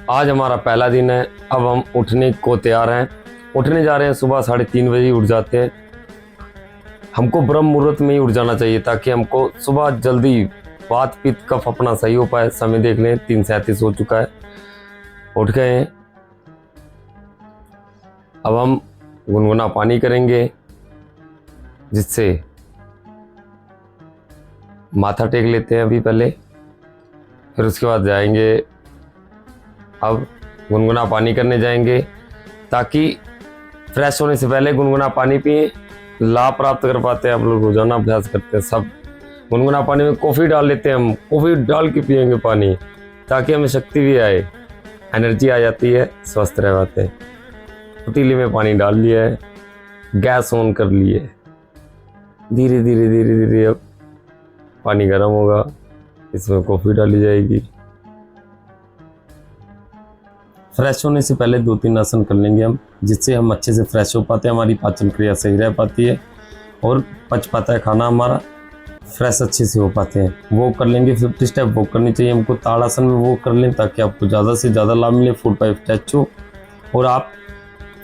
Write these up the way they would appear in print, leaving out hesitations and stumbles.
आज हमारा पहला दिन है। अब हम उठने को तैयार हैं। उठने जा रहे हैं, सुबह 3:30 बजे उठ जाते हैं। हमको ब्रह्म मुहूर्त में ही उठ जाना चाहिए ताकि हमको सुबह जल्दी वात पित्त कफ अपना सही हो पाए। समय देख लें 3:37 हो चुका है। उठ गए हैं। अब हम गुनगुना पानी करेंगे, जिससे माथा टेक लेते हैं अभी पहले, फिर उसके बाद जाएंगे। अब गुनगुना पानी करने जाएंगे ताकि फ्रेश होने से पहले गुनगुना पानी पिए, लाभ प्राप्त कर पाते हैं। आप लोग रोजाना अभ्यास करते हैं सब। गुनगुना पानी में कॉफ़ी डाल लेते हैं, हम कॉफ़ी डाल के पिएंगे पानी, ताकि हमें शक्ति भी आए, एनर्जी आ जाती है, स्वस्थ रह पाते हैं। पतीले में पानी डाल लिया है, गैस ऑन कर लिए, धीरे धीरे धीरे धीरे अब पानी गर्म होगा, इसमें कॉफ़ी डाली जाएगी। फ्रेश होने से पहले 2-3 आसन कर लेंगे हम, जिससे हम अच्छे से फ्रेश हो पाते हैं, हमारी पाचन क्रिया सही रह पाती है और पच पाता है खाना हमारा, फ्रेश अच्छे से हो पाते हैं। वॉक कर लेंगे, 50 स्टेप वॉक करनी चाहिए हमको। ताड़ासन में वॉक कर लें ताकि आपको ज़्यादा से ज़्यादा लाभ मिले, फुट पाइप स्ट्रेच हो और आप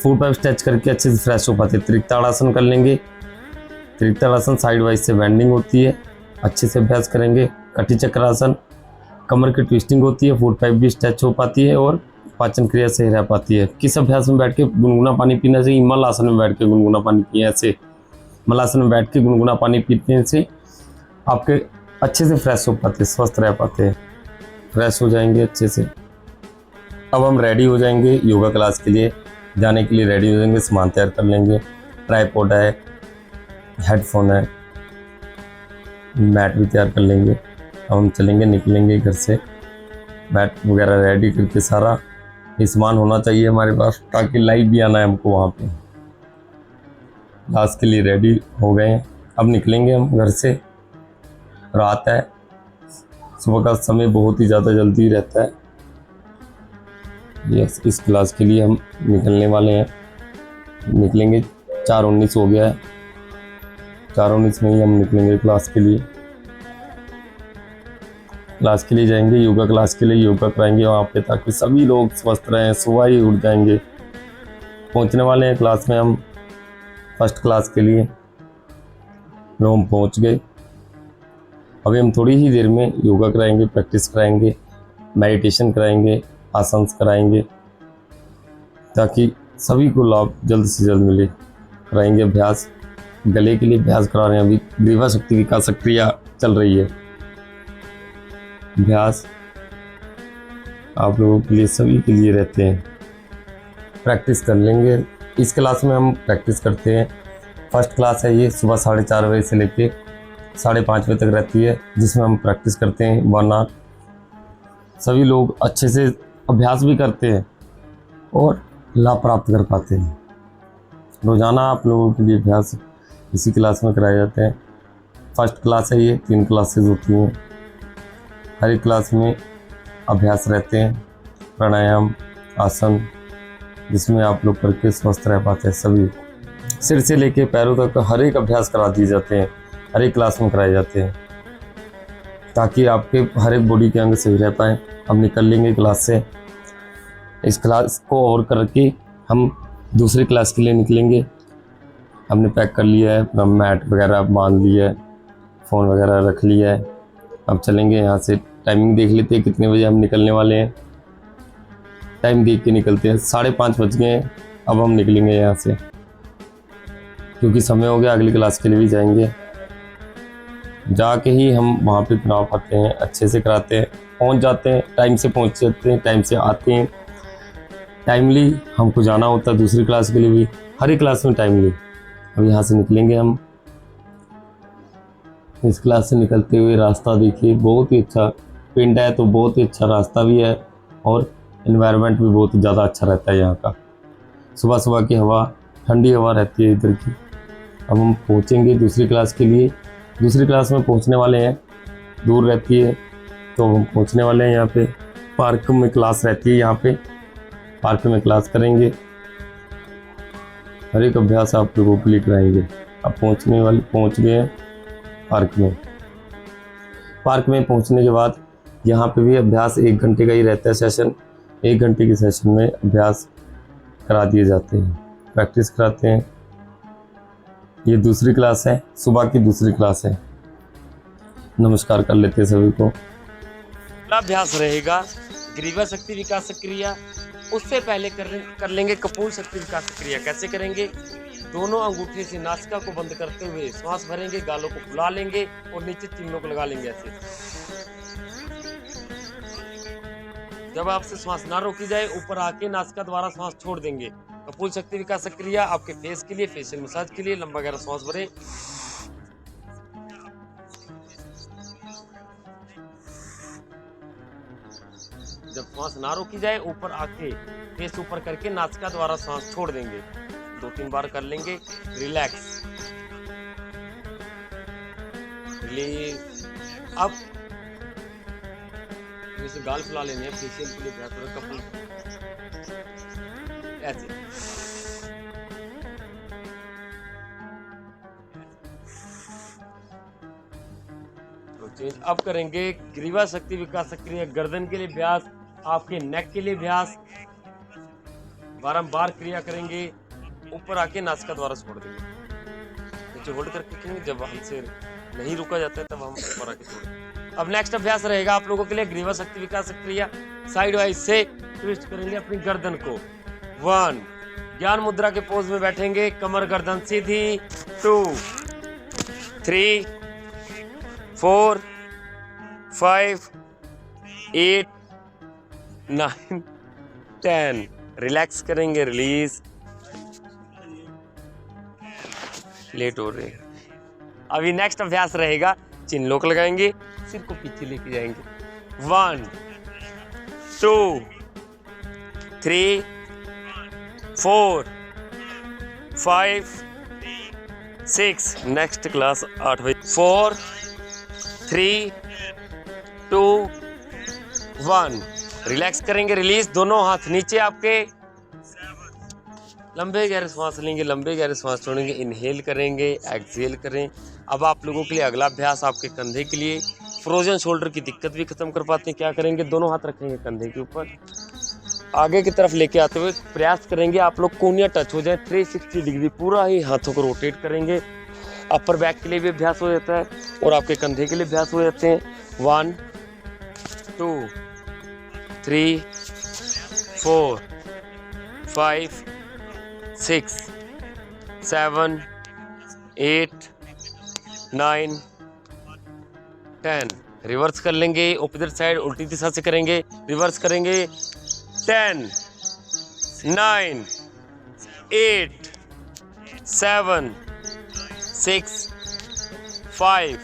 फुट पाइप स्ट्रेच करके अच्छे से फ्रेश हो पाते हैं। त्रिकताड़ासन कर लेंगे। त्रिकताड़ासन साइड वाइज से बेंडिंग होती है, अच्छे से अभ्यास करेंगे। कटी चक्रासन, कमर की ट्विस्टिंग होती है, फुट पाइप भी स्ट्रेच हो पाती है और पाचन क्रिया सही रह पाती है। किस अभ्यास में बैठ के गुनगुना पानी पीना चाहिए? मल आसन में बैठ के गुनगुना पानी पिए। ऐसे मल आसन में बैठ के गुनगुना पानी पीने से आपके अच्छे से फ्रेश हो पाते हैं, स्वस्थ रह पाते हैं, फ्रेश हो जाएंगे अच्छे से। अब हम रेडी हो जाएंगे योगा क्लास के लिए। जाने के लिए रेडी हो जाएंगे, सामान तैयार कर लेंगे। ट्राइपॉड है, हेडफोन है, मैट भी तैयार कर लेंगे। अब हम चलेंगे, निकलेंगे घर से। मैट वगैरह रेडी करके सारा ये सामान होना चाहिए हमारे पास, ताकि लाइव भी आना है हमको वहाँ पे। क्लास के लिए रेडी हो गए हैं, अब निकलेंगे हम घर से। रात है, सुबह का समय बहुत ही ज़्यादा जल्दी रहता है। यस, इस क्लास के लिए हम निकलने वाले हैं। निकलेंगे, 4:19 हो गया है, 4:19 में ही हम निकलेंगे क्लास के लिए। क्लास के लिए जाएंगे, योगा क्लास के लिए योगा कराएंगे वहाँ पे, ताकि सभी लोग स्वस्थ रहें। सुबह ही उठ जाएंगे। पहुँचने वाले हैं क्लास में हम, फर्स्ट क्लास के लिए। तो हम पहुँच गए। अभी हम थोड़ी ही देर में योगा कराएंगे, प्रैक्टिस कराएंगे, मेडिटेशन कराएंगे, आसन कराएंगे, ताकि सभी को लाभ जल्द से जल्द मिले। कराएंगे अभ्यास, गले के लिए अभ्यास करा रहे हैं। अभी ग्रीवा शक्ति विकास क्रिया चल रही है। अभ्यास आप लोगों के लिए, सभी के लिए रहते हैं। प्रैक्टिस कर लेंगे। इस क्लास में हम प्रैक्टिस करते हैं। फर्स्ट क्लास है ये, सुबह 4:30 बजे से लेके 5:30 बजे तक रहती है, जिसमें हम प्रैक्टिस करते हैं 1 आवर। सभी लोग अच्छे से अभ्यास भी करते हैं और लाभ प्राप्त कर पाते हैं। रोज़ाना आप लोगों के लिए अभ्यास इसी क्लास में कराए जाते हैं। फर्स्ट क्लास है ये, 3 क्लासेस होती हैं। हर एक क्लास में अभ्यास रहते हैं, प्राणायाम, आसन, जिसमें आप लोग करके स्वस्थ रह पाते हैं। सभी सिर से लेके पैरों तक हर एक अभ्यास करा दिए जाते हैं, हर एक क्लास में कराए जाते हैं, ताकि आपके हर एक बॉडी के अंग सही रह पाएँ। हम निकल लेंगे क्लास से। इस क्लास को और करके हम दूसरी क्लास के लिए निकलेंगे। हमने पैक कर लिया है, अपना मैट वगैरह बांध लिया है, फ़ोन वगैरह रख लिया है। अब चलेंगे यहाँ से। टाइमिंग देख लेते हैं कितने बजे हम निकलने वाले हैं। टाइम देख के निकलते हैं। 5:30 बज गए हैं। अब हम निकलेंगे यहाँ से, क्योंकि समय हो गया। अगली क्लास के लिए भी जाएंगे। जाके ही हम वहाँ पे करा पाते हैं, अच्छे से कराते हैं, पहुँच जाते हैं, टाइम से पहुँच जाते हैं, टाइम से आते हैं। टाइमली हमको जाना होता है दूसरी क्लास के लिए भी, हर एक क्लास में टाइमली। अब यहाँ से निकलेंगे हम। इस क्लास से निकलते हुए रास्ता देखिए, बहुत ही अच्छा। पिंड है तो बहुत ही अच्छा रास्ता भी है और एनवायरनमेंट भी बहुत ज़्यादा अच्छा रहता है यहाँ का। सुबह सुबह की हवा, ठंडी हवा रहती है इधर की। अब हम पहुँचेंगे दूसरी क्लास के लिए। दूसरी क्लास में पहुँचने वाले हैं, दूर रहती है तो हम पहुँचने वाले हैं यहाँ पे। पार्क में क्लास रहती है, यहाँ पे पार्क में क्लास करेंगे। हर एक अभ्यास आप लोगों के लिए कराएंगे। अब पहुँच गए हैं पार्क में। पार्क में पहुंचने के बाद यहाँ पे भी अभ्यास 1 घंटे का ही रहता है सेशन। 1 घंटे के सेशन में अभ्यास करा दिए जाते हैं, प्रैक्टिस कराते हैं। ये दूसरी क्लास है, सुबह की दूसरी क्लास है। नमस्कार कर लेते हैं सभी को। अभ्यास रहेगा ग्रीवा शक्ति विकास क्रिया। उससे पहले कर लेंगे कपूर शक्ति विकास क्रिया। कैसे करेंगे? दोनों अंगूठे से नासिका को बंद करते हुए श्वास भरेंगे, गालों को फुला लेंगे और नीचे चिन्हों को लगा लेंगे ऐसे। जब आपसे श्वास ना रोकी जाए, ऊपर आके नासिका द्वारा श्वास छोड़ देंगे। कपूर शक्ति विकास क्रिया आपके फेस के लिए, फेशियल मसाज के लिए। लंबा गहरा श्वास भरें। जब श्वास ना रोकी जाए, ऊपर आके फेस ऊपर करके नासिका द्वारा श्वास छोड़ देंगे। 2-3 बार कर लेंगे। Relax, release. अब जैसे गाल फुला लेने हैं, फेशियल के लिए बेहतर है कपूर ऐसे। तो चेंज अब करेंगे ग्रीवा शक्ति विकास क्रिया। गर्दन के लिए अभ्यास, आपके नेक के लिए अभ्यास। बारंबार क्रिया करेंगे। ऊपर आके नासिका द्वारा छोड़ देंगे। नीचे होल्ड करके रखेंगे। जब हमसे नहीं रुका जाता है तब हम ऊपर आके छोड़ देंगे। अब नेक्स्ट अभ्यास रहेगा आप लोगों के लिए ग्रीवा शक्ति विकास क्रिया। साइड वाइज से ट्विस्ट करेंगे अपनी गर्दन को। 1, ज्ञान मुद्रा के पोज में बैठेंगे, कमर गर्दन सीधी। 2, 3, 4, 5, 8, 9, 10। रिलैक्स करेंगे, रिलीज। लेट हो रहे हैं। अभी नेक्स्ट अभ्यास रहेगा, चिन लोक लगाएंगे, सिर को पीछे लेके जाएंगे। 1, 2, 3, 4, 5, 6। नेक्स्ट क्लास 8 बजे। 4, 3, 2, 1। रिलैक्स करेंगे, रिलीज। दोनों हाथ नीचे आपके। लंबे गहरे सांस लेंगे, लंबे गहरे सांस छोड़ेंगे। इनहेल करेंगे, एक्सहेल करें। अब आप लोगों के लिए अगला अभ्यास आपके कंधे के लिए। फ्रोजन शोल्डर की दिक्कत भी खत्म कर पाते हैं। क्या करेंगे? दोनों हाथ रखेंगे कंधे के ऊपर, आगे की तरफ लेके आते हुए प्रयास करेंगे आप लोग कोनिया टच हो जाए। 360 डिग्री पूरा ही हाथों को रोटेट करेंगे। अपर बैक के लिए भी अभ्यास हो जाता है और आपके कंधे के लिए अभ्यास हो जाते हैं। 1, 2, 3, 4, 5, 6, 7, 8, 9, 10। रिवर्स कर लेंगे, ऑपोजिट साइड उल्टी दिशा से करेंगे। रिवर्स करेंगे। 10, 9, 8, 7, 6, 5,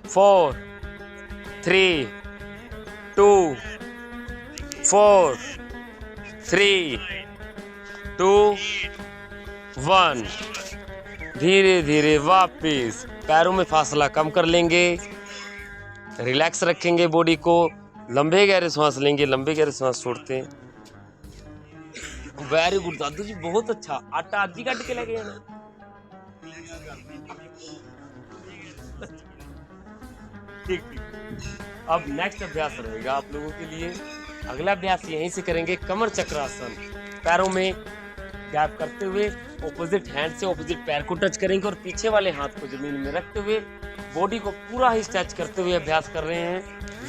4, 3, 2, 4, 3, 2, 1। धीरे धीरे वापिस पैरों में फासला कम कर लेंगे। रिलैक्स रखेंगे बॉडी को। लंबे गहरे सांस लेंगे, लंबे गहरे सांस छोड़ते हैं। वेरी गुड दादू जी, बहुत अच्छा। आटा आदि काट के लगे ना। ठीक। अब नेक्स्ट अभ्यास रहेगा आप लोगों के लिए। अगला अभ्यास यहीं से करेंगे, कमर चक्रासन। पैरों में गैप करते हुए ऑपोजिट हैंड से ऑपोजिट पैर को टच करेंगे और पीछे वाले हाथ को जमीन में रखते हुए बॉडी को पूरा ही स्ट्रेच करते हुए अभ्यास कर रहे हैं।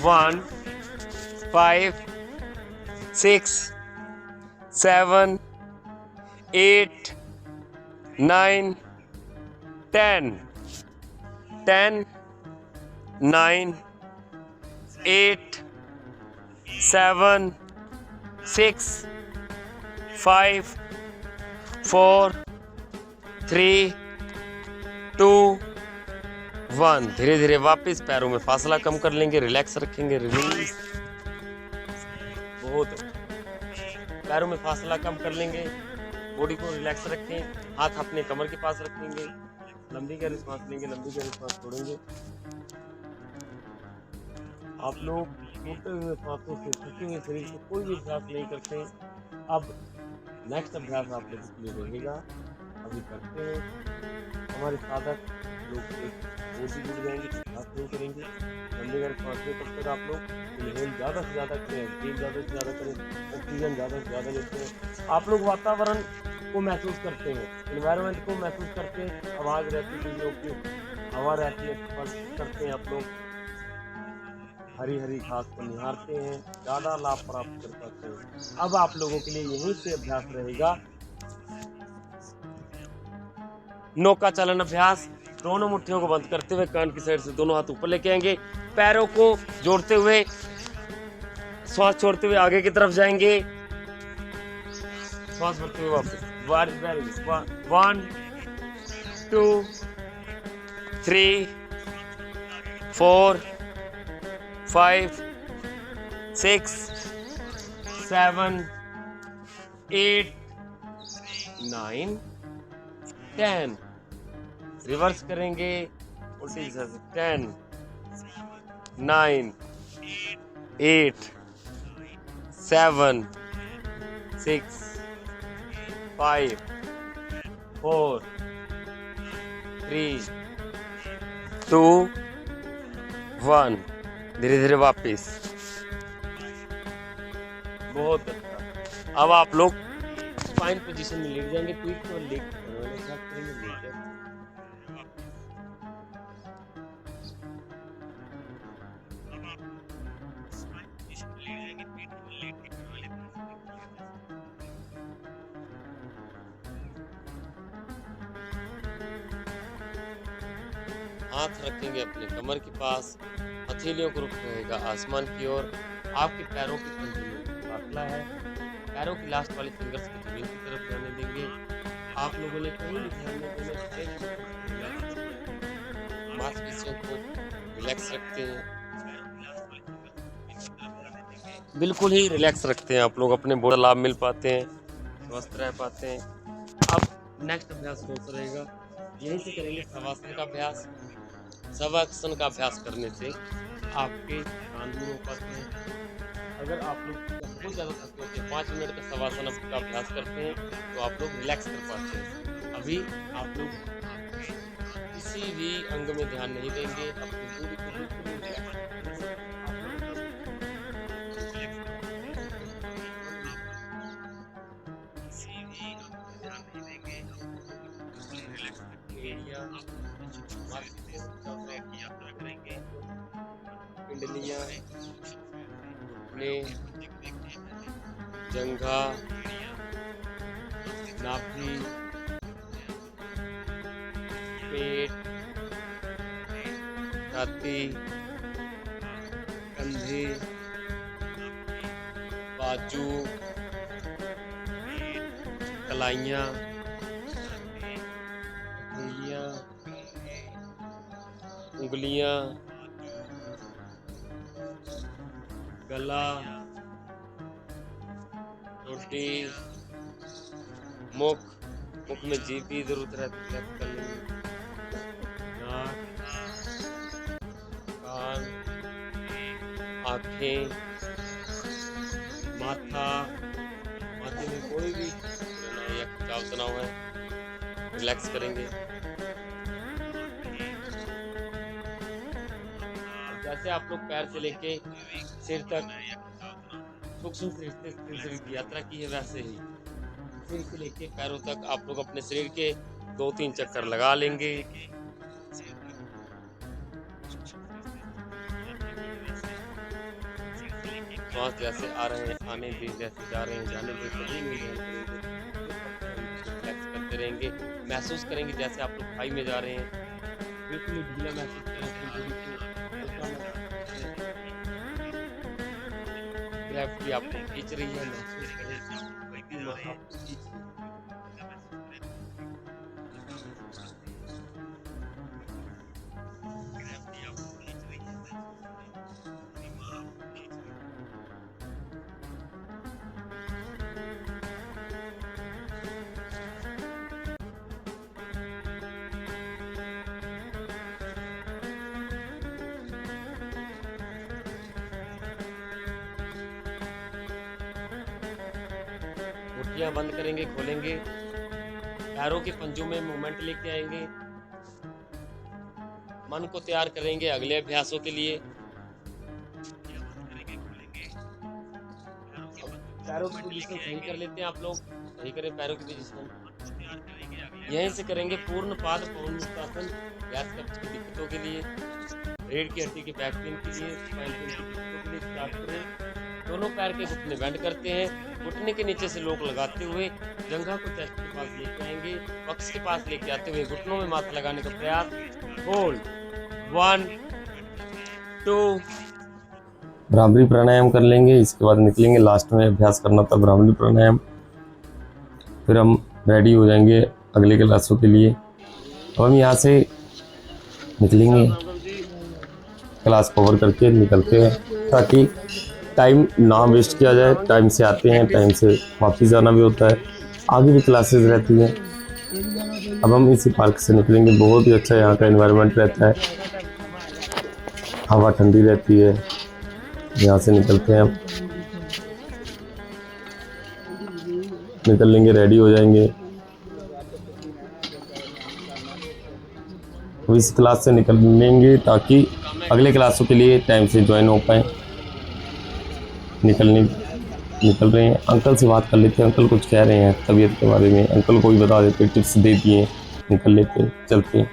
1, 5, 6, 7, 8, 9, 10, 10, 9, 8, 7, 6, 5, 4, 3, 2, 1। धीरे धीरे वापस पैरों में फासला कम कर लेंगे, रिलैक्स रखेंगे, रिलीज। बहुत पैरों में फासला कम कर लेंगे, बॉडी को रिलैक्स रखें। हाथ अपने कमर के पास रखेंगे। लंबी गहरी सांस लेंगे, लंबी गहरी सांस छोड़ेंगे। आप लोग टूटे हुए सांसों से, थके हुए शरीर से कोई भी अभ्यास नहीं करते। अब नेक्स्ट अभ्यास आप लोगों के लिए रहेगा, अभी करते हैं। हमारे साधक लोग एक बॉडी जुड़ जाएंगे, हाथ नहीं करेंगे। लंबी गहरी सांस लें। तब तक आप लोग इनहेल ज़्यादा से ज़्यादा करें, एक्सहेल ज़्यादा से ज़्यादा करें, ऑक्सीजन ज़्यादा से ज़्यादा लेते हैं। आप लोग वातावरण को महसूस करते हैं, एनवायरनमेंट को महसूस करते हैं। आवाज़ रहती है चिड़ियों की, हवा रहती है, स्पर्श करते हैं आप लोग, हरी हरी घास को निहारते हैं, ज़्यादा लाभ प्राप्त कर पाते हैं। अब आप लोगों के लिए यहीं से अभ्यास रहेगा नौका चलन अभ्यास। दोनों मुट्ठियों को बंद करते हुए कान की साइड से दोनों हाथ ऊपर लेके आएंगे, पैरों को जोड़ते हुए श्वास छोड़ते हुए आगे की तरफ जाएंगे, श्वास भरते हुए वापस। 1 2 3 4 5 6 7 8 9 10। रिवर्स करेंगे उल्टी दिशा से। 10 9 8 7 6 5 4 3 2 1। धीरे धीरे वापिस। बहुत अच्छा। अब आप लोग स्पाइन पोजीशन में लेट जाएंगे, पीठ को लेट करेंगे, लेट जाएंगे। हाथ रखेंगे अपने कमर के पास, हथेलियों को रुख रहेगा आसमान की ओर। आपके पैरों की पंजे दाखिला है, पैरों की लास्ट वाली फिंगर्स को जमीन की तरफ जाने देंगे। आप लोगों ने कहीं भी ध्यान नहीं देना, मांसपेशियों को रिलैक्स रखते हैं, बिल्कुल ही रिलैक्स रखते हैं। आप लोग अपने बॉडी लाभ मिल पाते हैं, स्वस्थ रह पाते हैं। अब नेक्स्ट अभ्यास कौन सा रहेगा, यहीं से करेंगे शवासन का अभ्यास। शवासन का अभ्यास करने से आपके थकान दूर हो पाते हैं। अगर आप लोग बहुत ज़्यादा थके होते हैं, 5 मिनट का शवासन का अभ्यास करते हैं तो आप लोग रिलैक्स कर पाते हैं। अभी आप लोग किसी भी अंग में ध्यान नहीं देंगे, अपनी बॉडी को बिल्कुल रिलैक्स पिंडलियां, घुटने, जंघा, नाभि, पेट, छाती, कंधे, बाजू, कलाइयां, हथेलियां, उंगलियां, गला, ठोड़ी, मुख में जीभ भी इधर उधर कर लेंगे, नाक, कान, आँखें, माथे में कोई भी या खिंचाव तनाव है, रिलैक्स करेंगे। जैसे आप लोग पैर से लेके सिर तक सूक्ष्म शरीर की यात्रा की है, वैसे ही सिर से लेके पैरों तक आप लोग अपने शरीर के 2-3 चक्कर लगा लेंगे। श्वास जैसे आ रहे हैं आने दे, जैसे जा रहे हैं जाने दे, कभी नहीं रिलैक्स करते रहेंगे। महसूस करेंगे जैसे आप लोग खाई में जा रहे हैं, बिल्कुल ही ढीला महसूस करेंगे। ग्रेविटी आपको खींच रही है, महसूस करें आपको खींच रही है। मुट्ठियां बंद करेंगे, खोलेंगे, पैरों के पंजों में मूवमेंट लेके आएंगे, मन को तैयार करेंगे अगले अभ्यासों के लिए। पैरों की पोजीशन सही कर लेते हैं आप लोग, सही करें पैरों की पोजीशन। यहीं से करेंगे पूर्ण पाद पवन मुक्तासन, गैस कब्ज की दिक्कतों के लिए, रीढ़ की हड्डी के बैक पेन के लिए, स्पाइन पेन की दिक्कतों के लिए स्टार्ट करें। दोनों पैर के घुटने बेंड करते हैं, घुटने के नीचे से लोक लगाते हुए जंघा को चेस्ट के पास लेके आएंगे, वक्स के पास लेके आते हुए घुटनों में माथा लगाने का प्रयास। होल्ड 1 2। भ्रामरी प्राणायाम कर लेंगे, इसके बाद निकलेंगे। लास्ट में अभ्यास करना था भ्रामरी प्राणायाम, फिर हम रेडी हो जाएंगे अगले क्लासों के लिए। अब हम यहाँ से निकलेंगे, क्लास कवर करके निकलते हैं ताकि टाइम ना वेस्ट किया जाए। टाइम से आते हैं, टाइम से वापस जाना भी होता है, आगे भी क्लासेस रहती हैं। अब हम इसी पार्क से निकलेंगे, बहुत ही अच्छा यहाँ का एनवायरनमेंट रहता है, हवा ठंडी रहती है। यहाँ से निकलते हैं, अब निकल लेंगे, रेडी हो जाएंगे। तो इस क्लास से निकल लेंगे ताकि अगले क्लासों के लिए टाइम से ज्वाइन हो पाए। निकल रहे हैं। अंकल से बात कर लेते हैं, अंकल कुछ कह रहे हैं तबीयत के बारे में, अंकल को ही बता देते, टिप्स दे दिए, निकल लेते चलते।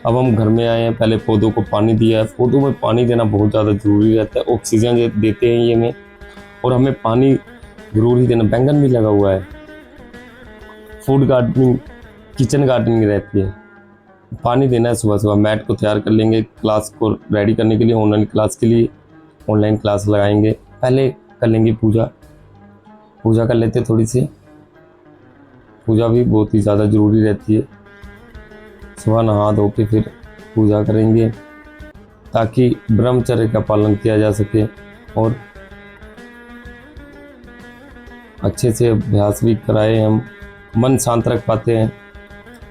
अब हम घर में आए हैं, पहले पौधों को पानी दिया है। पौधों में पानी देना बहुत ज़्यादा ज़रूरी रहता है, ऑक्सीजन देते हैं ये में, और हमें पानी ज़रूर ही देना। बैंगन भी लगा हुआ है, फूड गार्डनिंग, किचन गार्डनिंग रहती है, पानी देना है सुबह सुबह। मैट को तैयार कर लेंगे क्लास को रेडी करने के लिए, ऑनलाइन क्लास के लिए। ऑनलाइन क्लास लगाएंगे, पहले कर लेंगे पूजा कर लेते थोड़ी सी। पूजा भी बहुत ही ज़्यादा ज़रूरी रहती है, सुबह नहा धो के फिर पूजा करेंगे ताकि ब्रह्मचर्य का पालन किया जा सके और अच्छे से अभ्यास भी कराए। हम मन शांत रख पाते हैं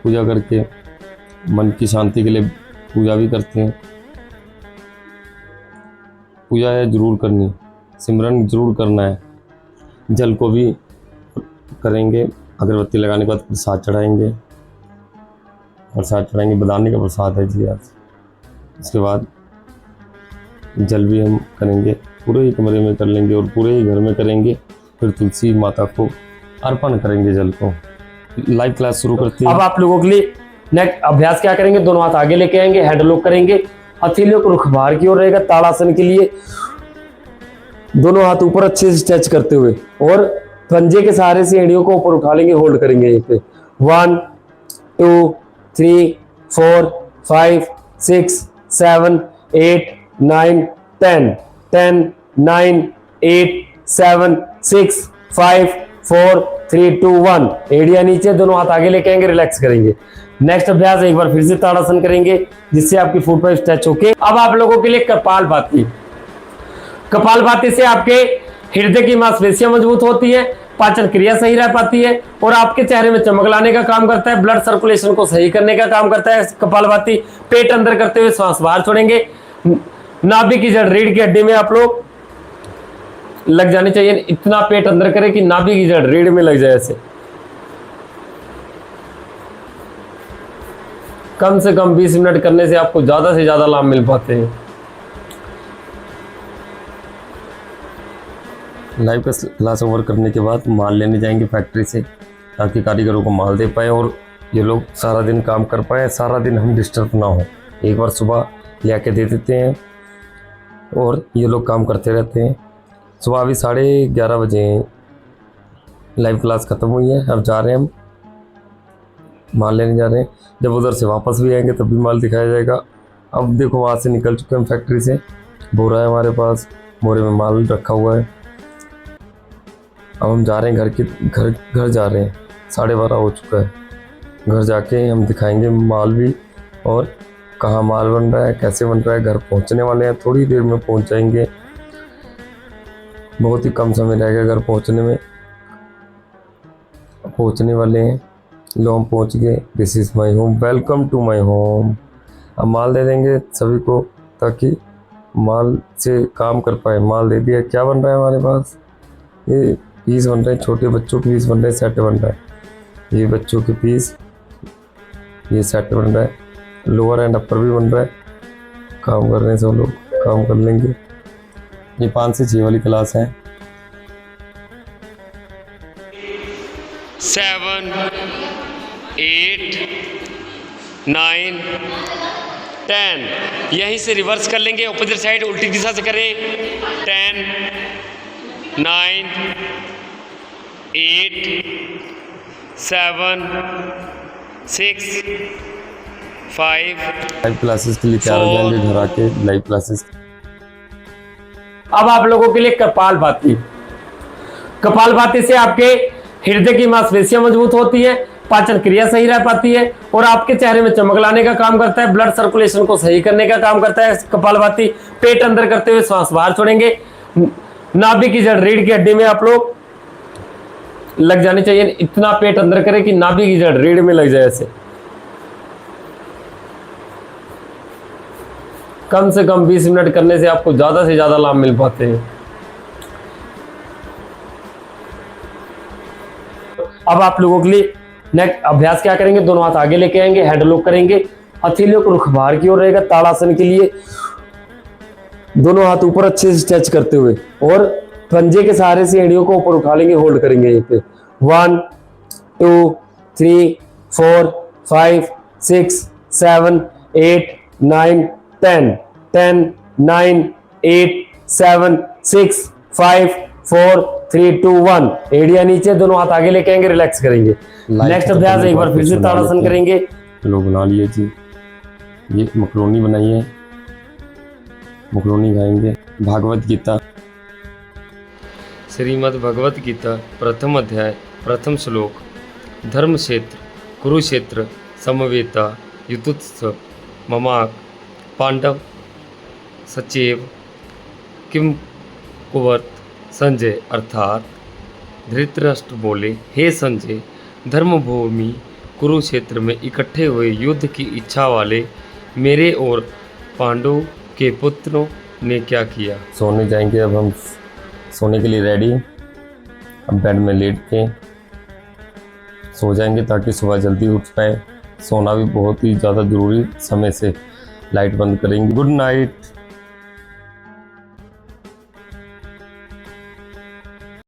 पूजा करके, मन की शांति के लिए पूजा भी करते हैं। पूजा है ज़रूर करनी, सिमरन ज़रूर करना है। जल को भी करेंगे, अगरबत्ती लगाने के बाद प्रसाद चढ़ाएंगे, बदाने का प्रसाद है जी आज। उसके बाद जल भी हम करेंगे, पूरे ही कमरे में कर लेंगे और पूरे ही घर में करेंगे। फिर तुलसी माता को अर्पण करेंगे जल को। लाइव क्लास शुरू करते हैं। अब आप लोगों के लिए नेक्स्ट अभ्यास क्या करेंगे, दोनों हाथ आगे लेके आएंगे, हेड लॉक करेंगे, हथेलियों को रुख बाहर की ओर रहेगा। ताड़ासन के लिए दोनों हाथ ऊपर अच्छे से स्ट्रेच करते हुए और पंजे के सहारे से एड़ियों को ऊपर उठा लेंगे, होल्ड करेंगे यहीं पे। 1 2 3 4 5 6 7 8 9 10 10 9 8 7 6 5 4 3 2 1। एड़िया नीचे, दोनों हाथ आगे लेके आएंगे, रिलैक्स करेंगे। नेक्स्ट अभ्यास एक बार फिर से ताड़ासन करेंगे जिससे आपकी फुट पाइप स्ट्रेच होके। अब आप लोगों के लिए कपालभाति। कपालभाति से आपके हृदय की मांसपेशियां मजबूत होती है, पाचन क्रिया सही रह पाती है और आपके चेहरे में चमक लाने का काम करता है, ब्लड सर्कुलेशन को सही करने का काम करता है कपालभाति। पेट अंदर करते हुए श्वास बाहर छोड़ेंगे। नाभि की जड़ रीढ़ की हड्डी में आप लोग लग जानी चाहिए, इतना पेट अंदर करें कि नाभि की जड़ रीढ़ में लग जाए। ऐसे कम से कम 20 मिनट करने से आपको ज्यादा से ज्यादा लाभ मिल पाते हैं। लाइव क्लास ओवर करने के बाद माल लेने जाएंगे फैक्ट्री से ताकि कारीगरों को माल दे पाए और ये लोग सारा दिन काम कर पाए, सारा दिन हम डिस्टर्ब ना हो। एक बार सुबह ले आके दे देते हैं और ये लोग काम करते रहते हैं। सुबह अभी 11:30 बजे लाइव क्लास ख़त्म हुई है, अब जा रहे हैं हम माल लेने जा रहे हैं। जब उधर से वापस भी आएंगे तब भी माल दिखाया जाएगा। अब देखो वहाँ से निकल चुके हैं फैक्ट्री से, बोरा है हमारे पास, बोरे में माल रखा हुआ है। अब हम जा रहे हैं घर जा रहे हैं, 12:30 हो चुका है। घर जाके हम दिखाएंगे माल भी और कहाँ माल बन रहा है, कैसे बन रहा है। घर पहुंचने वाले हैं, थोड़ी देर में पहुंच जाएंगे, बहुत ही कम समय रहेगा घर पहुंचने में। पहुंचने वाले हैं, लो हम पहुंच गए। This is my home, welcome to my home. अब माल दे देंगे सभी को ताकि माल से काम कर पाए। माल दे दिया। क्या बन रहा है हमारे पास, ये पीस बन रहे हैं, छोटे बच्चों के पीस बन रहे हैं, सेट बन रहा है। ये बच्चों के पीस, ये सेट बन रहा है, लोअर एंड अपर भी बन रहा है। काम कर रहे हैं सब लोग, काम कर लेंगे। ये 5 से 6 वाली क्लास है। 7 8 9 10। यहीं से रिवर्स कर लेंगे, अपोजिट साइड उल्टी दिशा से करें। 10 9 8 7 6 5 लाइव क्लासेस के लिए तैयार हो जाएंगे घर आके लाइव क्लासेस। अब आप लोगों के लिए कपालभाति। कपालभाति से आपके हृदय की मांसपेशियां मजबूत होती है, पाचन क्रिया सही रह पाती है और आपके चेहरे में चमक लाने का काम करता है, ब्लड सर्कुलेशन को सही करने का काम करता है कपालभाति। पेट अंदर करते हुए श्वास बाहर छोड़ेंगे। नाभि की जड़ रीढ़ की हड्डी में आप लोग लग जानी चाहिए, इतना पेट अंदर करें कि नाभि की जड़ रीढ़ में लग जाए। ऐसे कम से कम 20 मिनट करने से आपको ज्यादा से ज्यादा लाभ मिल पाते हैं। अब आप लोगों के लिए नेक्स्ट अभ्यास क्या करेंगे, दोनों हाथ आगे लेके आएंगे, हेड लॉक करेंगे, हथेलियों को रुख बाहर की ओर रहेगा। ताड़ासन के लिए दोनों हाथ ऊपर अच्छे से स्ट्रेच करते हुए और पंजे के सहारे से एड़ियों को ऊपर उठा लेंगे, होल्ड करेंगे यहीं पे। 1 2 3 4 5 6 7 8 9 10 10 9 8 7 6 5 4 3 2 1। एड़िया नीचे, दोनों हाथ आगे लेके आएंगे, रिलैक्स करेंगे। नेक्स्ट अभ्यास एक बार फिर से ताड़ासन करेंगे। चलो बना लिए जी, ये मकरोनी बनाई है, मकरोनी खाएंगे। भागवत गीता, श्रीमद् भगवत गीता प्रथम अध्याय प्रथम श्लोक। धर्म क्षेत्र कुरुक्षेत्र समवेता युतुत्स ममाक पांडव सचेव किम कुवर्त। संजय अर्थात धृतराष्ट्र बोले, हे संजय, धर्मभूमि कुरुक्षेत्र में इकट्ठे हुए युद्ध की इच्छा वाले मेरे और पांडव के पुत्रों ने क्या किया। सोने जाएंगे। अब हम सोने के लिए रेडी। अब बेड में लेट के सो जाएंगे ताकि सुबह जल्दी उठ पाए। सोना भी बहुत ही ज़्यादा ज़रूरी, समय से लाइट बंद करेंगे। Good night.